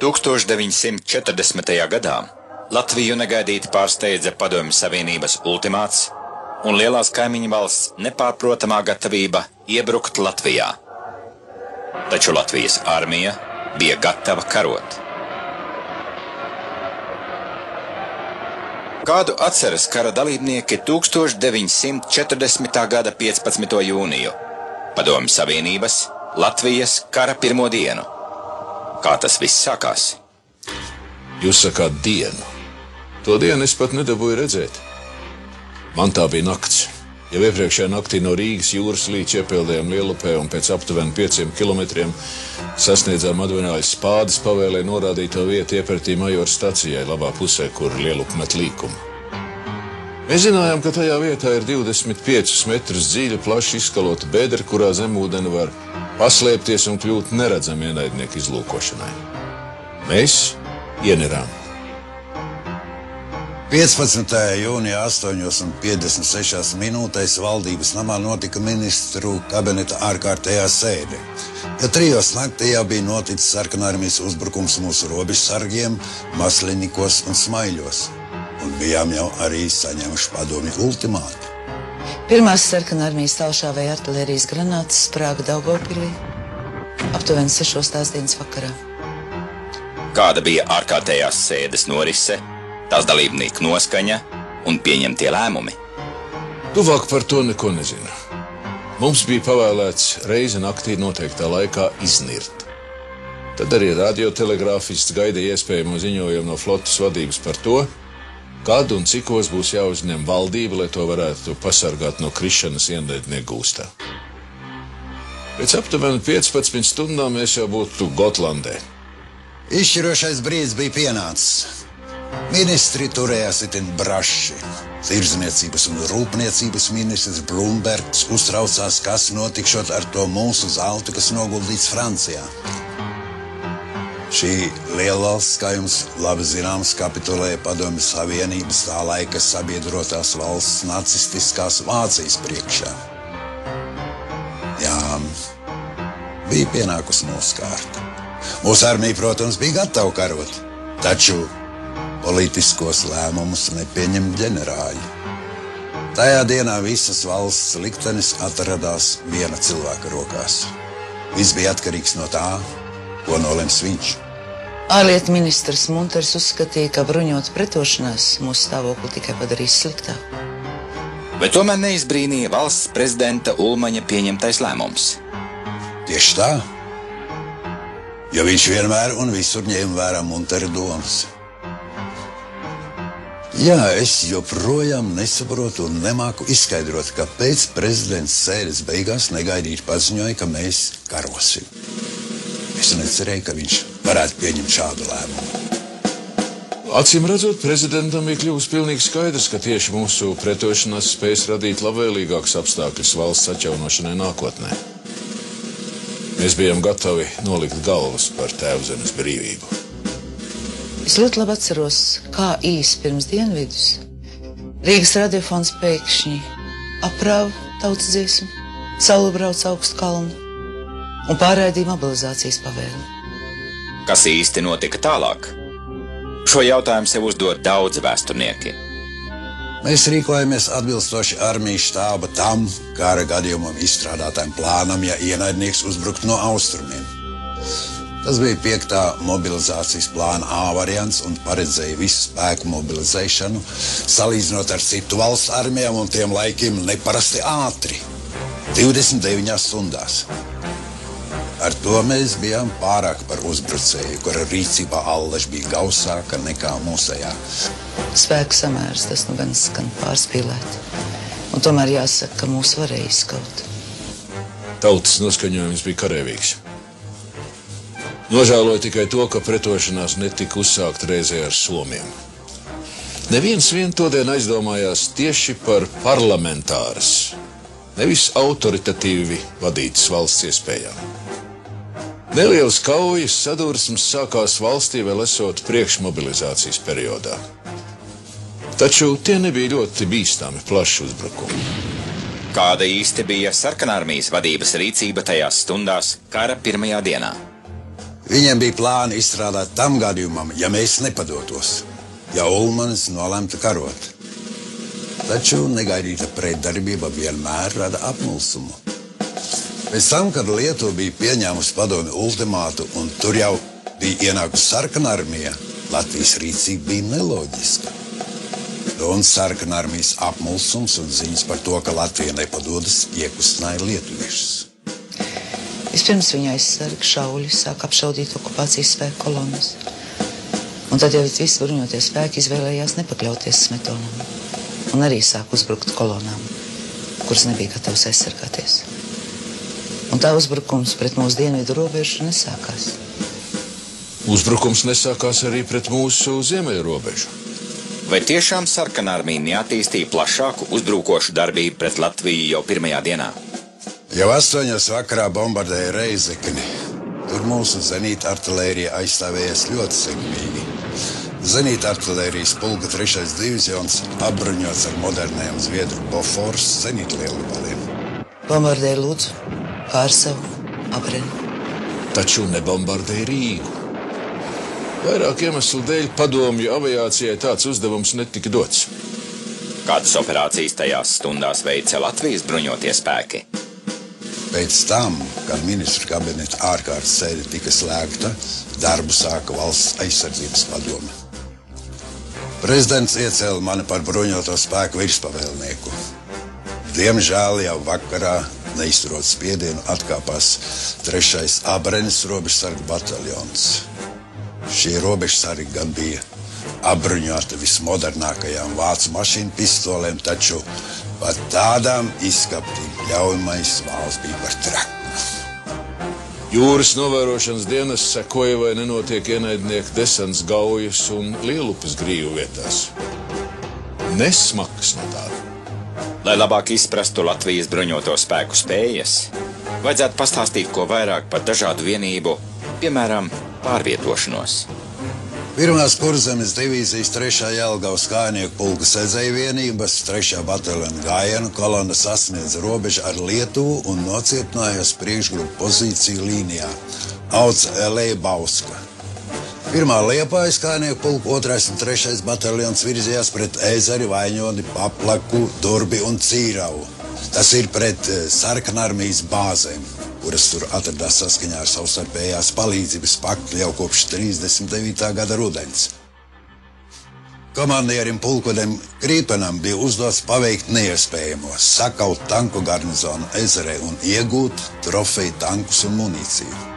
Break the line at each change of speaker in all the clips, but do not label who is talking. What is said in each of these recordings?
1940. gadā Latviju negaidīti pārsteidza Padomju Savienības ultimāts un lielās kaimiņu valsts nepārprotamā gatavība iebrukt Latvijā. Taču Latvijas armija bija gatava karot. Kādu atceras kara dalībnieki 1940. gada 15. jūniju, Padomju Savienības Latvijas kara pirmo dienu? Kā tas viss sākās?
Jūs sakāt dienu. To dienu es pat nedabūju redzēt. Man tā bija nakts. Jau iepriekšējā naktī no Rīgas jūras līdz iepeldējām Lielupē un pēc aptuveni 5 kilometriem sasniedzām Advenājas Spādes pavēlē norādīto vietu iepratī Majora stacijai labā pusē, kur Lielupa met līkumu. Mēs zinājām, ka tajā vietā ir 25 metrus dziļa, plaši izskalota bedra, kurā zemūdeni var paslēpties un kļūt neredzami ienaidnieku izlūkošanai. Mēs ienirām.
15. jūnijā 8:56 minūtēs valdības namā notika ministru kabineta ārkārtējā sēde. Ja 3 naktī jau bija noticis sarkanarmijas uzbrukums mūsu robežsargiem, Maslinikos un Smaiļos, un bijām jau arī saņēmuši padomju ultimātu.
Pirmās sarkanarmijas tālšāvēja artilērijas granātas sprāga Daugavpilī aptuveni 6. tās dienas vakarā.
Kāda bija ārkārtējās sēdes norise, tās dalībnieku noskaņa un pieņemtie lēmumi?
Tuvāk par to neko nezinu. Mums bija pavēlēts reizi naktī noteiktā laikā iznirt. Tad arī radiotelegrāfists gaidīja iespējamo ziņojumu no flotes vadības par to, kad un cikos būs jāuzņem valdība, lai to varētu pasargāt no krišanas ienaidnieku gūstā. Pēc aptuveni 15 stundām mēs jau būtu Gotlandē.
Izšķirošais brīdis bija pienācis. Ministri turējās itin braši. Tirdzniecības un rūpniecības ministrs Blumbergs uztraucās, kas notikšot ar to mūsu zeltu, kas noguldīts Francijā. Šī lielvalsts, kā jums labi zināms, kapitulēja Padomju Savienības tā laika sabiedrotās valsts nacistiskās Vācijas priekšā. Jā, bija pienākusi mūsu kārta. Mūsu armija, protams, bija gatava karot, taču politiskos lēmumus nepieņem ģenerāļi. Tajā dienā visas valsts liktenis atradās viena cilvēka rokās. Viss bija atkarīgs no tā, ko nolems viņš.
Ārlietu ministrs Munters uzskatīja, ka bruņot pretošanās mūsu stāvokli tikai padarīs sliktāk.
Vai tomēr neizbrīnīja valsts prezidenta Ulmaņa pieņemtais lēmums?
Tieši tā, jo viņš vienmēr un visur ņēma vērā Muntera domas. Jā, es joprojām nesaprotu un nemāku izskaidrot, kāpēc prezidents sēdes beigās negaidīt paziņoja, ka mēs karosim. Es necerēju, ka viņš varētu pieņemt šādu lēmumu.
Acīm redzot, prezidentam bija kļuvis pilnīgi skaidrs, ka tieši mūsu pretošanās spējas radīt labvēlīgākus apstākļus valsts atjaunošanai nākotnē. Mēs bijām gatavi nolikt galvas par tēvzemes brīvību.
Es ļoti labi atceros, kā īsi pirms dienvidus Rīgas radiofons pēkšņi aprāva tautas dziesmu, saule brauc augstu kalnu un pārraidīja mobilizācijas pavēli.
Kas īsti notika tālāk? Šo jautājumu sev uzdod daudzi vēsturnieki.
Mēs rīkojamies atbilstoši armijas štāba tam kara gadījumam izstrādātājiem plānam, ja ienaidnieks uzbrukt no austrumiem. Tas bija 5. mobilizācijas plāna A variants un paredzēja visu spēku mobilizēšanu, salīdzinot ar citu valsts armijām un tiem laikiem neparasti ātri, 29 stundās. Ar to mēs bijām pārāk par uzbrucēju, kura rīcībā allaž bija gausāka nekā mūsējā.
Spēku samērs, tas nu gan skan pārspīlēt. Un tomēr jāsaka, ka mūs varēja izskaut.
Tautas noskaņojums bija karavīgs. Nožēloja tikai to, ka pretošanās netika uzsākt reizē ar Somiem. Neviens vien todien aizdomājās tieši par parlamentāras, nevis autoritatīvi vadītas valsts iespējām. Nelielas kaujas sadursmes sākās valstī vēl esot priekšmobilizācijas periodā. Taču tie nebija ļoti bīstami plaši uzbrukumi.
Kāda īsti bija sarkanarmijas vadības rīcība tajās stundās kara pirmajā dienā?
Viņiem bija plāni izstrādāt tam gadījumam, ja mēs nepadotos, ja Ulmanis nolemtu karot. Taču negaidīta pretdarbība vienmēr rada apmulsumu. Pēc tam, kad Lietuva bija pieņēmusi padomi ultimātu un tur jau bija ienākusi sarkanā armija, Latvijas rīcība bija neloģiska. Un sarkanā armijas apmulsums un ziņas par to, ka Latvija nepadodas, iekustināja lietuviešus.
Vispirms viņa aizsarga šauļi sāk apšaudīt okupācijas spēku kolonas. Un tad jau visi bruņotie spēki izvēlējās nepakļauties Smetonam. Un arī sāk uzbrukt kolonām, kuras nebija gatavas aizsargāties. Un tā uzbrukums pret mūsu dienvidu robežu nesākās.
Uzbrukums nesākās arī pret mūsu ziemeļu robežu.
Vai tiešām sarkanā armija neattīstīja plašāku uzbrukošu darbību pret Latviju jau pirmajā dienā?
Jau 8 vakarā bombardēja Reizekni. Tur mūsu zenīta artilērija aizstāvējies ļoti sekmīgi. Zenīta artilērijas pulka 3. divizions apbruņots ar modernajiem Zviedru Bofors zenīta lielgabaliem.
Bombardēja Ludzu, Pārsavu, Abreni.
Taču nebombardēja Rīgu. Vairāk iemeslu dēļ padomju aviācijai tāds uzdevums netika dots.
Kādas operācijas tajās stundās veica Latvijas bruņotie spēki?
Pēc tam, kad ministru kabineta ārkārtas sēde tika slēgta, darbu sāka valsts aizsardzības padome. Prezidents iecēla mani par bruņoto spēku virspavēlnieku. Diemžēl jau vakarā, neizturot spiedienu, atkāpās 3. Abrenes robežsargu bataljons. Šie robežsargi gan bija apbruņoti vismodernākajām vācu mašīnu pistolēm, taču pat tādām izskaptīt ļaujamais vāls bija par traknu.
Jūras novērošanas dienas sekoja, vai nenotiek ienaidnieku desants gaujas un Lielupes grīvu vietās. Nesmakas no tāda.
Lai labāk izprastu Latvijas bruņoto spēku spējas, vajadzētu pastāstīt ko vairāk par dažādu vienību, piemēram, pārvietošanos.
Pirmās Kurzemes divīzijas 3. Jelgavas kājnieku pulka sedzēja vienības 3. bataljona gājienu kolona sasniedza robežu ar Lietuvu un nocietinājās priekšgrupu pozīciju līnijā Auca Elēja Bauska. 1. Liepājas kājnieku pulka 2. un 3. bataljons virzījās pret Ezeri, Vaņoni, Paplaku, Durbi un Cīravu. Tas ir pret sarkanarmijas bāzēm, kuras tur atradās saskaņā ar savstarpējās palīdzības paktu jau kopš 39. gada rudens. Komandierim pulkonim Krīpenam bija uzdots paveikt neiespējamo, sakaut tanku garnizonu Ezerē un iegūt trofeju tankus un munīciju.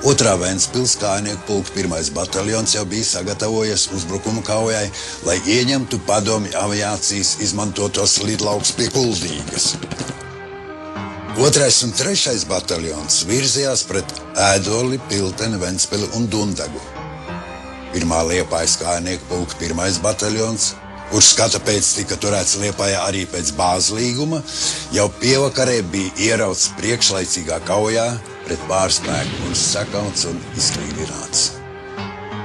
2. Ventspils kājnieku pulka 1. bataljons jau bija sagatavojies uzbrukumu kaujai, lai ieņemtu padomju aviācijas izmantotos lidlaukus pie Kuldīgas. 2. un 3. bataljons virzījās pret Ēdoli, Pilteni, Ventspili un Dundagu. 1. Liepājas kājnieku pulka 1. bataljons, kurš skata pēc tika turēts Liepājā arī pēc bāzes līguma, jau pievakarē bija ierauts priekšlaicīgā kaujā pret pārspēku, kurš sakauts un izklīdināts.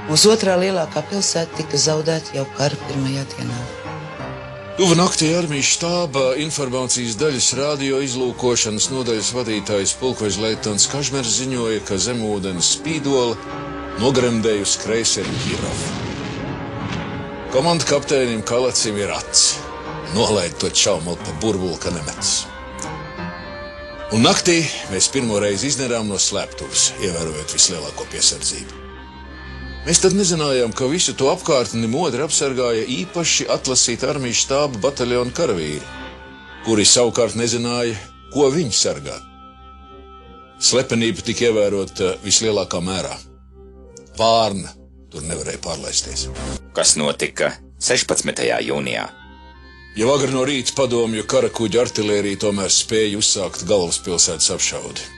Mūsu otrā lielākā pilsēta tika zaudēta jau kara pirmajā dienā.
Tuvu naktī armijas štāba informācijas daļas radio izlūkošanas nodaļas vadītājs pulkvežleitnants Kažmers ziņoja, ka zemūdens Spīdola nogremdējusi kreiseri Kirovu. Komanda kapteinim Kalacim ir aci. Nolaid to čaumali pa burbuli, ka nemets. Un naktī mēs pirmoreiz iznerām no slēptuves, ievērojot vislielāko piesardzību. Mēs tad nezinājām, ka visu to apkārtni modri apsargāja īpaši atlasīta armijas štāba bataljona karavīri, kuri savukārt nezināja, ko viņi sargā. Slepenība tika ievērota vislielākā mērā. Vārna tur nevarēja pārlaisties.
Kas notika 16. jūnijā?
Jau agri no rīta padomju karakuģu artilērija tomēr spēja uzsākt galvaspilsētas apšaudi.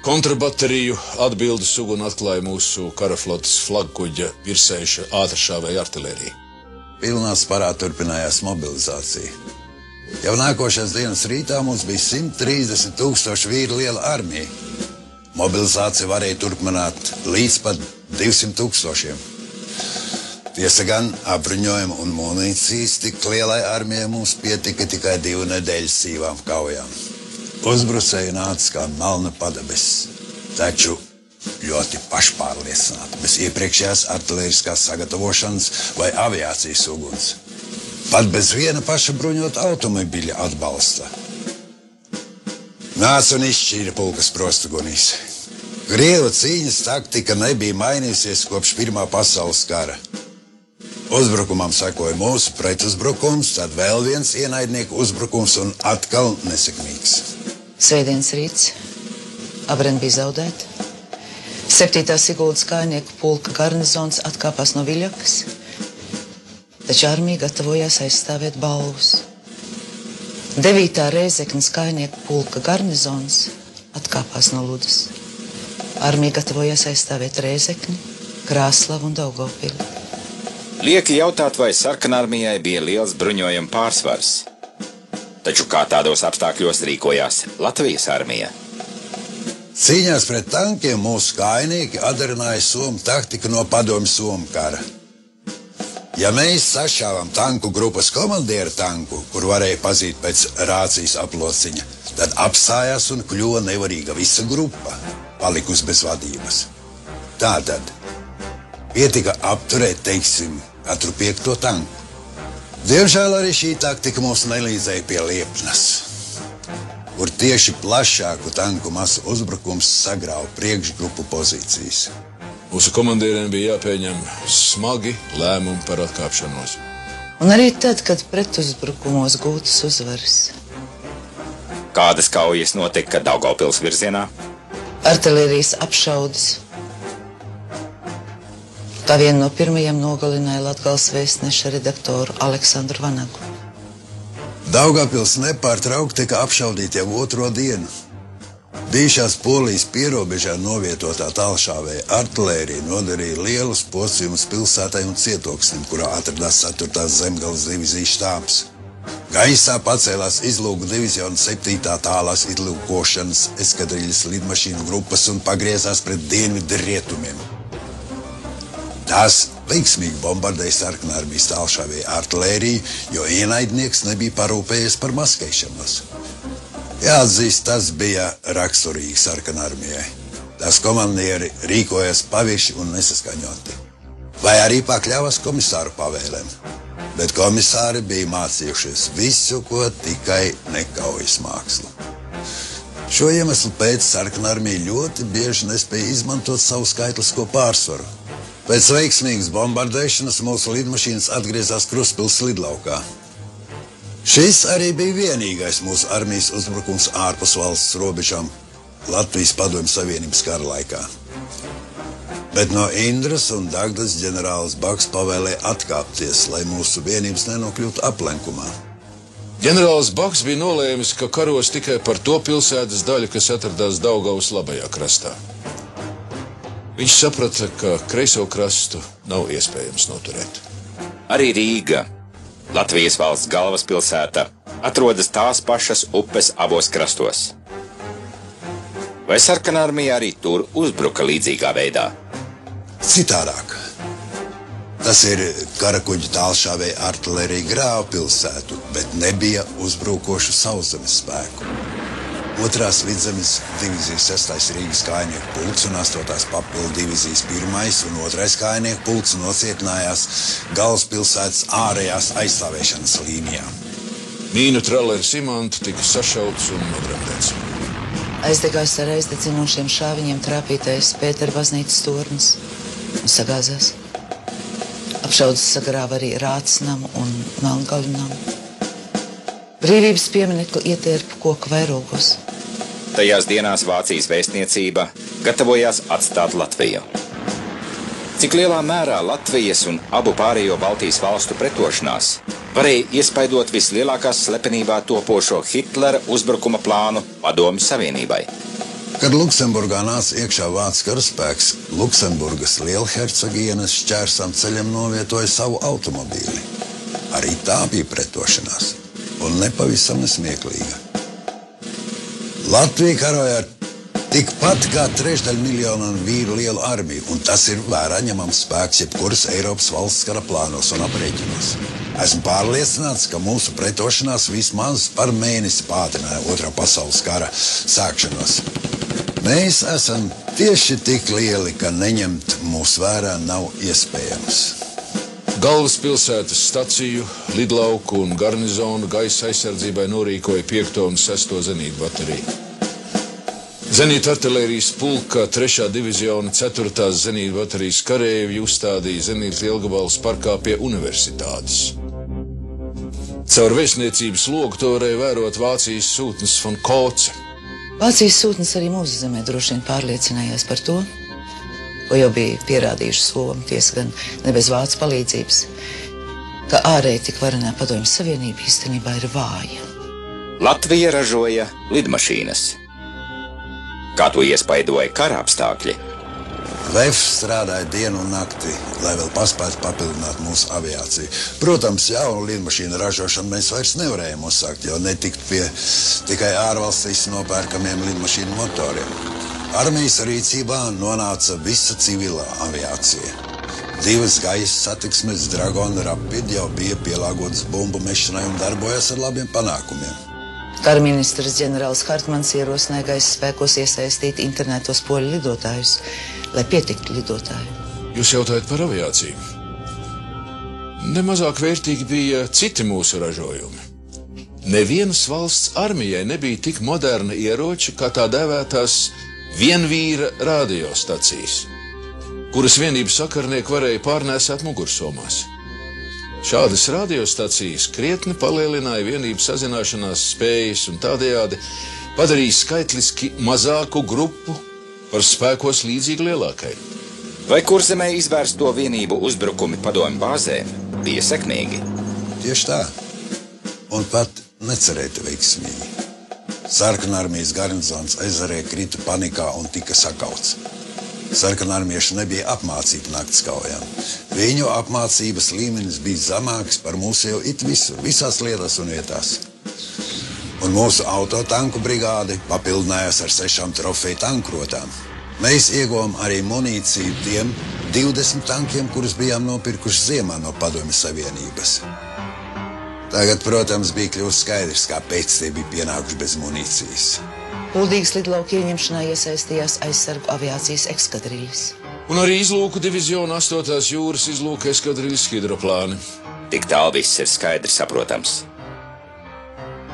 Kontrabateriju atbildes uguni atklāja mūsu karaflotes flagkuģa virsējuša ātršāvēja artilērija.
Pilnā sparā turpinājās mobilizācija. Jau nākošās dienas rītā mums bija 130 000 vīru liela armija. Mobilizācija varēja turpināt līdz pat 200 000. Tiesa gan apbruņojuma un munīcijas tik lielai armijai mums pietika tikai 2 nedēļas sīvām kaujām. Uzbrucēji nāca kā melna padebesis, taču ļoti pašpārliecināti, bez iepriekšējās artilēriskās sagatavošanas vai aviācijas uguns. Pat bez viena paša bruņota automobiļa atbalsta. Nāca un izšķīra pulkas prostagonīs. Krievu cīņas taktika nebija mainījusies kopš Pirmā pasaules kara. Uzbrukumam sekoja mūsu pretuzbrukums, tad vēl viens ienaidnieku uzbrukums un atkal nesekmīgs.
Svētdienas rīts. Abreni bija zaudēti. 7. Siguldas kājnieku pulka garnizons atkāpās no Viļakas, taču armija gatavojās aizstāvēt Balvus. 9. Rēzeknes kājnieku pulka garnizons atkāpās no Ludas. Armija gatavojās aizstāvēt Rēzekni, Krāslavu un Daugavpili.
Lieki jautāt, vai sarkanarmijai bija liels bruņojuma pārsvars. Taču kā tādos apstākļos rīkojās Latvijas armija?
Cīņās pret tankiem mūsu kājnieki atdarināja somu taktiku no padomju somu kara. Ja mēs sašāvām tanku grupas komandieru tanku, kur varēja pazīt pēc rācijas aplociņa, tad apstājās un kļuva nevarīga visa grupa, palikusi bez vadības. Tātad pietika apturēt, teiksim, katru 5. tanku. Diemžēl arī šī taktika mums nelīdzēja pie Liepnas, kur tieši plašāku tanku masu uzbrukums sagrauja priekšgrupu pozīcijas.
Mūsu komandieriem bija jāpieņem smagi lēmumi par atkāpšanos.
Un arī tad, kad pretuzbrukumos gūtas uzvaras.
Kādas kaujas notika Daugavpils virzienā?
Artilērijas apšaudes. Tā viena no pirmajiem nogalināja Latgales vēstneša redaktoru Aleksandru Vanagu.
Daugavpils nepārtraukti tika apšaudīti jau 2. dienu. Bijušās Polijas pierobežā novietotā tālšāvēja artilērija nodarīja lielus postījumus pilsētai un cietoksnim, kurā atradās 4. Zemgales divizijas štābs. Gaisā pacēlās izlūku diviziona 7. tālās izlūkošanas eskadriļas lidmašīnu grupas un pagriezās pret dienvidu rietumiem. Tās veiksmīgi bombardēja sarkanarmijas tālšāvēja artilēriju, jo ienaidnieks nebija parūpējies par maskēšanos. Jāatzīst, tas bija raksturīgi sarkanarmijai. Tās komandieri rīkojas pavirši un nesaskaņoti. Vai arī pakļāvās komisāru pavēlēm. Bet komisāri bija mācījušies visu, ko tikai nekaujas mākslu. Šo iemeslu pēc sarkanarmija ļoti bieži nespēja izmantot savu skaitlisko pārsvaru. Pēc veiksmīgas bombardēšanas mūsu lidmašīnas atgriezās Krustpils lidlaukā. Šis arī bija vienīgais mūsu armijas uzbrukums ārpus valsts robežām Latvijas Padomju Savienības kara laikā. Bet no Indras un Dagdas ģenerālis Baks pavēlēja atkāpties, lai mūsu vienības nenokļūtu aplenkumā.
Ģenerālis Baks bija nolēmis, ka karos tikai par to pilsētas daļu, kas atradās Daugavas labajā krastā. Viņš saprata, ka kreiso krastu nav iespējams noturēt.
Arī Rīga, Latvijas valsts galvaspilsēta, atrodas tās pašas upes abos krastos. Vai sarkanarmija arī tur uzbruka līdzīgā veidā?
Citādāk. Tas ir karakuģu tālšāvēja artilērija grāva pilsētu, bet nebija uzbrukošu sauszemes spēku. 2. Vidzemes divizijas 6. Rīgas kājnieku pulks un 8. papildu divizijas 1. un 2. kājnieku pulks nocietinājās galvaspilsētas ārējās aizstāvēšanas līnijā.
Mīnu traleris Imants tika sašauts un nogremdēts.
Aizdegās ar aizdedzinošiem šāviņiem trāpītais Pētera baznīcas tornis un sagāzās. Apšaudas sagrāva arī Rācnamu un Melngaļu namu. Brīvības pieminekli ietērpa koku vairogos.
Tajās dienās Vācijas vēstniecība gatavojās atstāt Latviju. Cik lielā mērā Latvijas un abu pārējo Baltijas valstu pretošanās varēja iespaidot vislielākās slepenībā topošo Hitlera uzbrukuma plānu Padomju Savienībai?
Kad Luksemburgā nāca iekšā vācu karaspēks, Luksemburgas lielhercogienes šķērsām ceļam novietoja savu automobīli. Arī tā bija pretošanās, un nepavisam nesmieklīga. Latvija karoja ar tikpat kā 3/3 miljonu vīru lielu armiju, un tas ir vērā ņemams spēks jebkuras Eiropas valsts kara plānos un aprēķinos. Esmu pārliecināts, ka mūsu pretošanās vismaz par mēnesi pātrināja 2. pasaules kara sākšanos. Mēs esam tieši tik lieli, ka neņemt mūs vērā nav iespējams.
Galvaspilsētas staciju, lidlauku un garnizonu gaisa aizsardzībai norīkoja 5. un 6. zenītu bateriju. Zenītu artilērijas pulka 3. diviziona 4. zenītu baterijas karēvi uzstādīja zenītu lielgabalus parkā pie universitātes. Caur vēstniecības logu to varēja vērot Vācijas sūtnis von Koce.
Vācijas sūtnis arī mūsu zemē droši vien pārliecinājās par to, ko jau bija pierādījuši Somi, tiesa gan ne bez vācu palīdzības, ka ārēji tik varenā Padomju Savienība īstenībā ir vāja.
Latvija ražoja lidmašīnas. Kā to iespaidoja kara apstākļi?
VF strādāja dienu un nakti, lai vēl paspētu papildināt mūsu aviāciju. Protams, jaunu lidmašīnu ražošanu mēs vairs nevarējām uzsākt, jo netikt pie tikai ārvalstīs nopērkamiem lidmašīnu motoriem. Armijas rīcībā nonāca visa civilā aviācija. 2 gaisa satiksmes Dragon Rapid jau bija pielāgotas bumbu mešanai un darbojas ar labiem panākumiem.
Kara ministrs ģenerālis Hartmans ierosināja gaisa spēkos iesaistīt internētos poļu lidotājus, lai pietiktu lidotāju.
Jūs jautājat par aviāciju. Nemazāk vērtīgi bija citi mūsu ražojumi. Nevienas valsts armijai nebija tik moderna ieroči, kā tā dēvētās vienvīra radiostacijas, kuras vienību sakarnieki varēja pārnēsāt mugursomās. Šādas radiostacijas krietni palielināja vienību sazināšanās spējas un tādējādi padarīja skaitliski mazāku grupu par spēkos līdzīgi lielākai.
Vai Kurzemē izvērsto vienību uzbrukumi Padomju bāzē bija sekmīgi?
Tieši tā. Un pat necerēti veiksmīgi. Sarkanarmijas garnizons ezerē krita panikā un tika sakauts. Sarkanarmieši nebija apmācīti nakts kaujām. Viņu apmācības līmenis bija zemāks par mūsu jau it visur, visās lietās un vietās. Un mūsu autotanku brigādi papildinājās ar 6 trofeju tankrotām. Mēs ieguvām arī munīciju tiem 20 tankiem, kurus bijām nopirkuši ziemā no Padomju Savienības. Tagad, protams, bija kļūst skaidrs, kāpēc tie bija pienākuši bez munīcijas.
Kuldīgas lidlauka ieņemšanā iesaistījās aizsargu aviācijas ekskadriļas.
Un arī izlūku diviziona 8. jūras izlūka eskadriļas hidroplāni.
Tik tālu viss ir skaidri saprotams.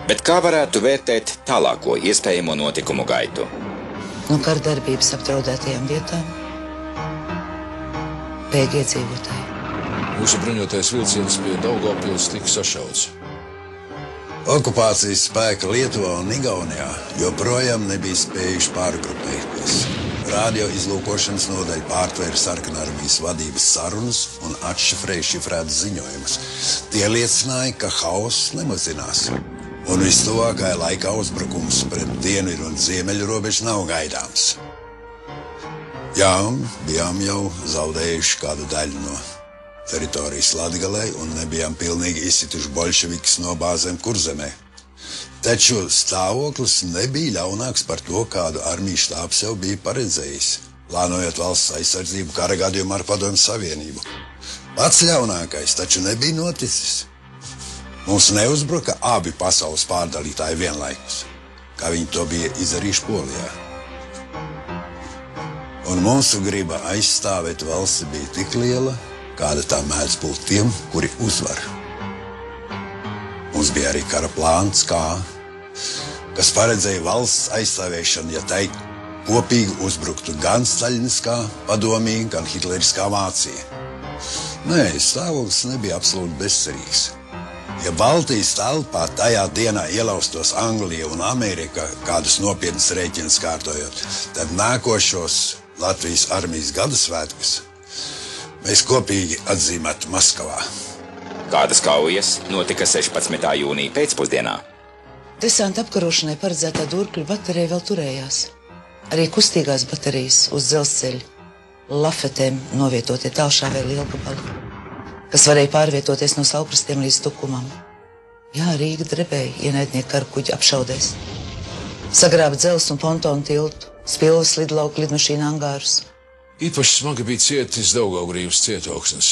Bet kā varētu vērtēt tālāko iespējamo notikumu gaitu?
No kara darbības apdraudētajām vietām bēg iedzīvotāji.
Mūsu bruņotais vilciens pie Daugavpils tika sašauts.
Okupācijas spēka Lietuvā un Igaunijā joprojām nebija spējuši pārgrupēties. Radio izlūkošanas nodaļa pārtvēra Sarkanarmijas vadības sarunas un atšifrēja šifrētas ziņojumus. Tie liecināja, ka hauss nemazinās. Un vistuvākajā laikā uzbrukums pret dienvidu un ziemeļu robežu nav gaidāms. Jā, bijām jau zaudējuši kādu daļu no teritorijas Latgalē un nebijām pilnīgi izsituši bolševikus no bāzēm Kurzemē. Taču stāvoklis nebija ļaunāks par to, kādu armijas štābs jau bija paredzējis, plānojot valsts aizsardzību kara gadījumā ar Padomju Savienību. Pats ļaunākais taču nebija noticis. Mums neuzbruka abi pasaules pārdalītāji vienlaikus, kā viņi to bija izdarījuši Polijā. Un mūsu griba aizstāvēt valsti bija tik liela, kāda tā mēdz būt tiem, kuri uzvar. Mums bija arī kara plāns, kas paredzēja valsts aizstāvēšanu, ja tai kopīgi uzbruktu gan staļiniskā padomija, gan hitleriskā Vācija. Nē, stāvoklis nebija absolūti bezcerīgs. Ja Baltijas telpā tajā dienā ielaustos Anglija un Amerika kādus nopietnus rēķinus kārtojot, tad nākošos Latvijas armijas gadasvētkus mēs kopīgi atzīmētu Maskavā.
Kādas kaujas notika 16. jūnija pēcpusdienā?
Desanta apkarošanai paredzētā Durkļu baterija vēl turējās. Arī kustīgās baterijas uz dzelzceļa lafetēm novietotie tālšāvē lielgabali, kas varēja pārvietoties no Saukrastiem līdz Tukumam. Jā, Rīga drebēja ienaidnieku karakuģi apšaudēs. Sagrāba dzels un pontonu tiltu, Spilvas lidlauka lidmašīna angārus.
Īpaši smagi bija cietis Daugavgrības cietoksnis.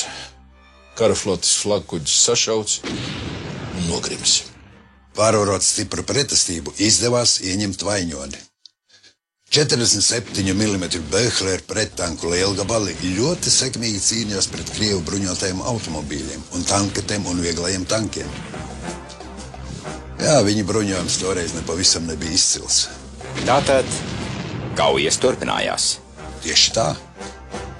Karaflotes flagkuģis sašauts un nogrims.
Pārvarot stipru pretestību, izdevās ieņemt Vaņoni. 47 mm Böhler prettanku lielgabali ļoti sekmīgi cīnījās pret Krievu bruņotajiem automobīļiem un tanketēm un vieglajiem tankiem. Jā, viņa bruņojums toreiz nepavisam nebija izcils.
Tātad kaujas turpinājās.
Tieši tā.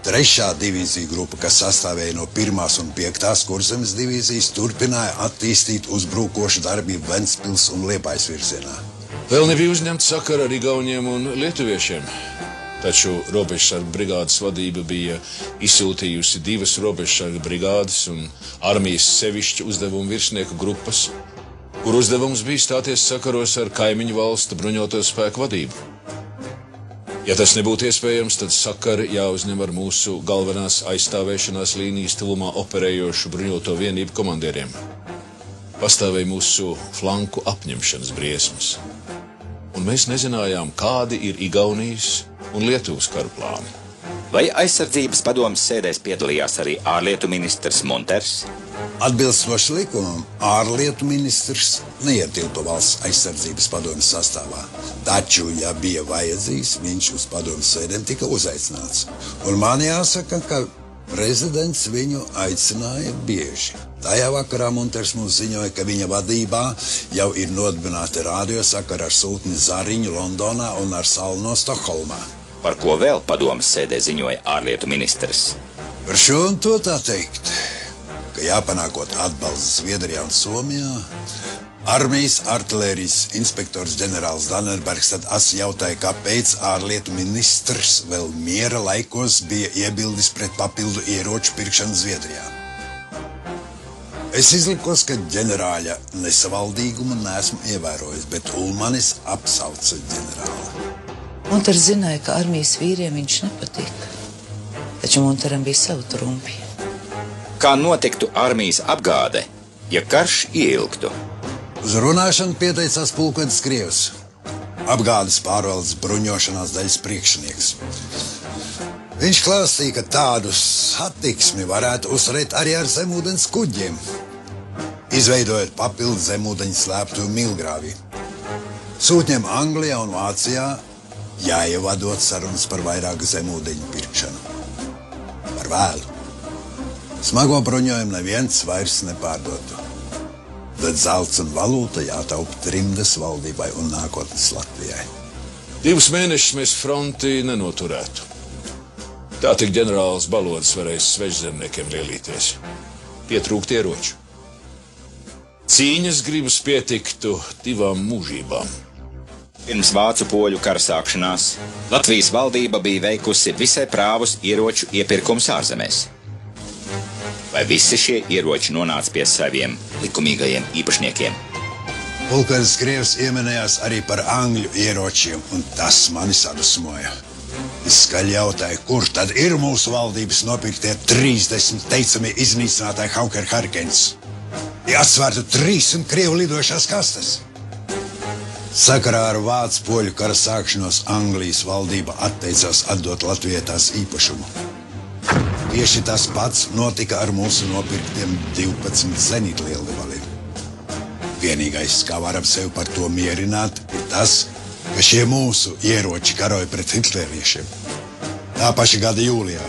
3. divīzija grupa, kas sastāvēja no 1. un 5. Kurzemes divīzijas, turpināja attīstīt uzbrukošu darbību Ventspils un Liepājas virzienā.
Vēl nebija uzņemta sakara ar Igauniem un Lietuviešiem, taču robežsargu brigādes vadība bija izsūtījusi 2 robežsargu brigādes un armijas sevišķu uzdevumu virsnieku grupas, kur uzdevums bija stāties sakaros ar kaimiņu valstu bruņoto spēku vadību. Ja tas nebūtu iespējams, tad sakari jāuzņem ar mūsu galvenās aizstāvēšanās līnijas tuvumā operējošu bruņoto vienību komandieriem. Pastāvēja mūsu flanku apņemšanas briesmas, un mēs nezinājām, kādi ir Igaunijas un Lietuvas karu plāni.
Vai aizsardzības padomes sēdēs piedalījās arī ārlietu ministrs Munters?
Atbilstoši likumam, ārlietu ministrs neietilpa valsts aizsardzības padomes sastāvā. Taču, ja bija vajadzīgs, viņš uz padomes sēdēm tika uzaicināts. Un man jāsaka, ka prezidents viņu aicināja bieži. Tajā vakarā Munters mums ziņoja, ka viņa vadībā jau ir nodibināti radiosakari ar sūtni Zariņu Londonā un ar Salno Stokholmā.
Par ko vēl padomes sēdē ziņoja ārlietu ministrs?
Par šo un to tā teikt, ka jāpanākot atbalsts Zviedrijā un Somijā, armijas artilērijas inspektors ģenerālis Dannerbergs tad jautāja, kāpēc ārlietu ministrs vēl miera laikos bija iebildis pret papildu ieroču pirkšanu Zviedrijā. Es izlikos, ka ģenerāļa nesavaldīgumu neesmu ievērojis, bet Ulmanis apsauca ģenerāli.
Munters zināja, ka armijas vīriem viņš nepatīk, taču Munteram bija savu trumpi.
Kā notiktu armijas apgāde, ja karš ieilgtu?
Uz runāšanu pieteicās pulkvedis Krievs, apgādes pārvaldes bruņošanās daļas priekšnieks. Viņš klāstīja, ka tādu satiksmi varētu uzturēt arī ar zemūdens kuģiem, izveidojot papildu zemūdeņu slēptuvi Milgrāvī. Sūtņiem Anglijā un Vācijā jāievadot sarunas par vairāk zemūdeņu pirkšanu. Par vēlu. Smago bruņojumu neviens vairs nepārdotu. Bet zelts un valūta jātaupa trimdas valdībai un nākotnes Latvijai.
2 mēnešus mēs fronti nenoturētu. Tā tik ģenerālis Balodis varēs svežzemniekiem lielīties. Pietrūkt ieroču. Cīņas gribas pietiktu 2 mūžībām.
Pirms vācu poļu kara sākšanās Latvijas valdība bija veikusi visai prāvus ieroču iepirkums ārzemēs. Vai visi šie ieroči nonāca pie saviem likumīgajiem īpašniekiem?
Pulkvedis Krievs ieminējās arī par angļu ieročiem, un tas mani sadusmoja. Es skaļi jautāju, kur tad ir mūsu valdības nopirktie 30 teicamie iznīcinātāji Hawker Hurricanes? Ja atsvērtu 300 Krievu lidošās kastes. Sakarā ar vācu poļu kara sākšanos Anglijas valdība atteicās atdot Latvijai tās īpašumu. Tieši tas pats notika ar mūsu nopirktiem 12 zenītlielgabaliem. Vienīgais, kā varam sevi par to mierināt, ir tas, ka šie mūsu ieroči karoja pret hitleriešiem. Tā paša gada jūlijā,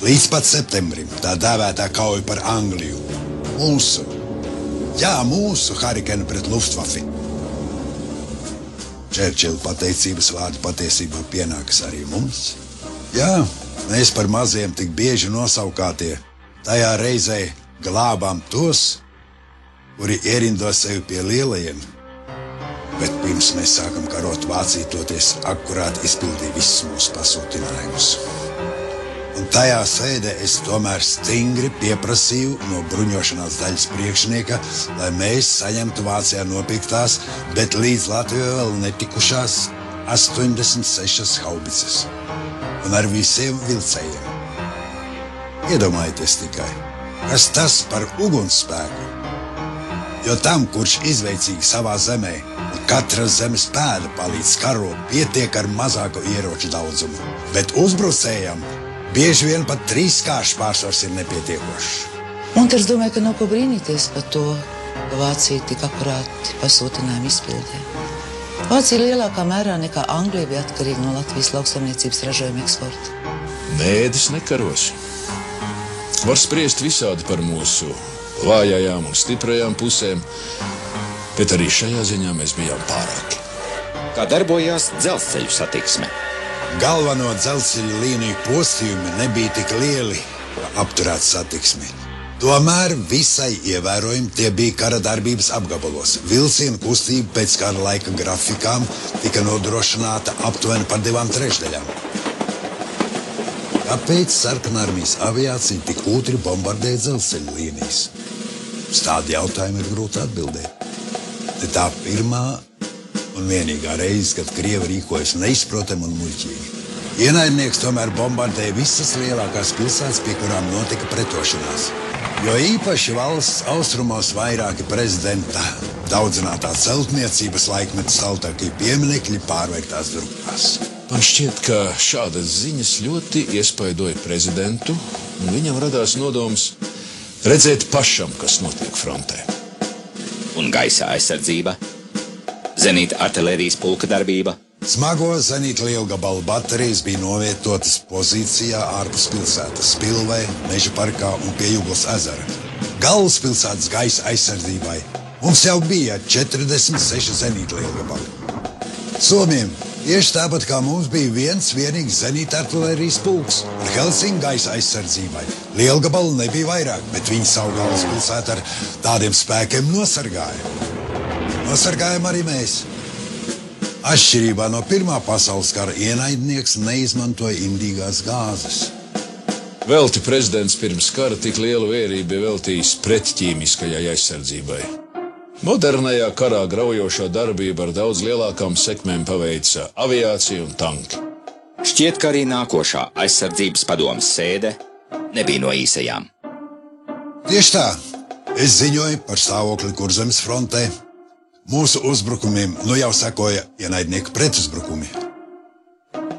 līdz pat septembrim, tā dēvētā kauja par Angliju. Mūsu Hurricane pret Luftwaffe. Čērčila pateicības vārdu patiesībā pienākas arī mums. Jā, mēs par maziem tik bieži nosaukātie tajā reizē glābām tos, kuri ierindos sevi pie lielajiem. Bet pirms mēs sākam karot, Vācija toties akurāt izpildīja visus mūsu pasūtinājumus. Un tajā sēdē es tomēr stingri pieprasīju no bruņošanās daļas priekšnieka, lai mēs saņemtu Vācijā nopirktās, bet līdz Latvijai vēl netikušās 86 haubicas. Un ar visiem vilcējiem. Iedomājieties tikai, kas tas par ugunsspēku. Jo tam, kurš izveicīgi savā zemē un katras zemes pēda palīdz karo, pietiek ar mazāku ieroču daudzumu. Bet uzbrucējam bieži vien pat 3 kāršu pārsvars ir nepietiekošs.
Munters domāja, ka nav ko brīnīties par to, ka Vācija tik akurāti pasūtinājumu izpildē. Vācija lielākā mērā nekā Anglija bija atkarīga no Latvijas lauksaimniecības ražojuma eksporta.
Mēdis nekaros. Var spriest visādi par mūsu vājajām un stiprajām pusēm, bet arī šajā ziņā mēs bijām pārāki.
Kā darbojās dzelzceļu satiksme?
Galveno dzelzceļu līniju postījumi nebija tik lieli, lai apturētu satiksmi. Tomēr visai ievērojami tie bija kara darbības apgabalos. Vilcienu kustība pēc kara laika grafikām tika nodrošināta aptuveni par 2/3. Kāpēc sarkanarmijas aviācija tik ūtri bombardēja dzelzceļu līnijas? Uz tādu jautājumu ir grūti atbildēt. Te tā pirmā un vienīgā reize, kad Krievi rīkojas neizprotami un muļķīgi. Ienaidnieks tomēr bombardēja visas lielākās pilsētas, pie kurām notika pretošanās. Jo īpaši valsts austrumos vairāki prezidenta daudzinātā celtniecības laikmeta saltākie pieminekļi pārveiktās drukās.
Man šķiet, ka šādas ziņas ļoti iespaidoja prezidentu, un viņam radās nodoms redzēt pašam, kas notiek frontē.
Un gaisa aizsardzība, zenīta artilērijas pulka darbība.
Smago zenīta lielgabalu baterijas bija novietotas pozīcijā ārpus pilsētas, Spilvē, Meža parkā un pie Juglas ezera. Galvaspilsētas gaisa aizsardzībai mums jau bija 46 zenīta lielgabali. Somiem tieši tāpat kā mums bija viens vienīgs zenīta artilērijas pulks, un Helsinki gaisa aizsardzībai lielgabalu nebija vairāk, bet viņi savu galvaspilsētu ar tādiem spēkiem nosargāja. Nosargājam arī mēs. Atšķirībā no Pirmā pasaules kara ienaidnieks neizmantoja indīgās gāzes.
Velti prezidents pirms kara tik lielu vērību bija veltījis pretķīmiskajai aizsardzībai. Modernajā karā graujošā darbība ar daudz lielākām sekmēm paveica aviācija un tanki.
Šķiet, ka arī nākošā aizsardzības padomes sēde nebija no īsajām.
Tieši tā, es ziņoju par stāvokli Kurzemes frontē. Mūsu uzbrukumiem nu jau sekoja ienaidnieku pretuzbrukumi,